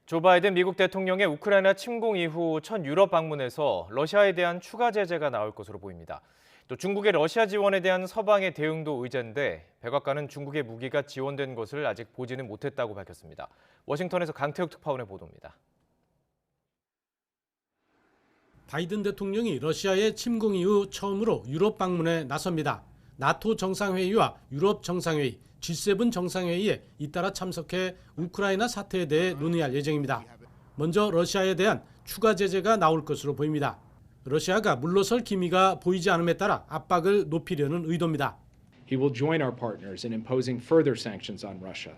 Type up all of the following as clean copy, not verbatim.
조 바이든 미국 대통령의 우크라이나 침공 이후 첫 유럽 방문에서 러시아에 대한 추가 제재가 나올 것으로 보입니다. 또 중국의 러시아 지원에 대한 서방의 대응도 의제인데 백악관은 중국의 무기가 지원된 것을 아직 보지는 못했다고 밝혔습니다. 워싱턴에서 강태욱 특파원의 보도입니다. 바이든 대통령이 러시아의 침공 이후 처음으로 유럽 방문에 나섭니다. 나토 정상회의와 유럽 정상회의, G7 정상회의에 잇따라 참석해 우크라이나 사태에 대해 논의할 예정입니다. 먼저 러시아에 대한 추가 제재가 나올 것으로 보입니다. 러시아가 물러설 기미가 보이지 않음에 따라 압박을 높이려는 의도입니다. He will join our partners in imposing further sanctions on Russia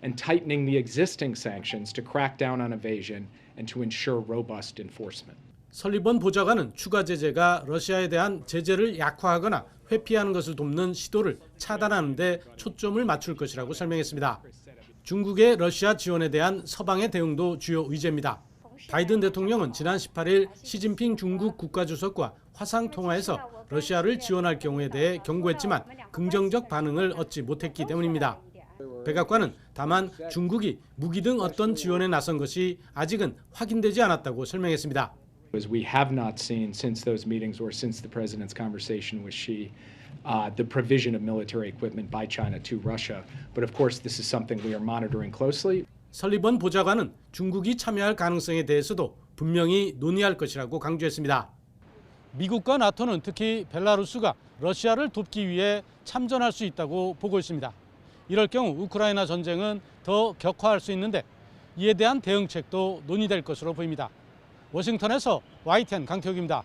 and tightening the existing sanctions to crack down on evasion and to ensure robust enforcement. 설리번 보좌관은 추가 제재가 러시아에 대한 제재를 약화하거나 회피하는 것을 돕는 시도를 차단하는 데 초점을 맞출 것이라고 설명했습니다. 중국의 러시아 지원에 대한 서방의 대응도 주요 의제입니다. 바이든 대통령은 지난 18일 시진핑 중국 국가주석과 화상 통화에서 러시아를 지원할 경우에 대해 경고했지만 긍정적 반응을 얻지 못했기 때문입니다. 백악관은 다만 중국이 무기 등 어떤 지원에 나선 것이 아직은 확인되지 않았다고 설명했습니다. As we have not seen since those meetings or since the president's conversation with Xi, the provision of military equipment by China to Russia. But of course, this is something we are monitoring closely. 설리번 보좌관은 중국이 참여할 가능성에 대해서도 분명히 논의할 것이라고 강조했습니다. 미국과 나토는 특히 벨라루스가 러시아를 돕기 위해 참전할 수 있다고 보고 있습니다. 이럴 경우 우크라이나 전쟁은 더 격화할 수 있는데 이에 대한 대응책도 논의될 것으로 보입니다. 워싱턴에서 YTN 강태욱입니다.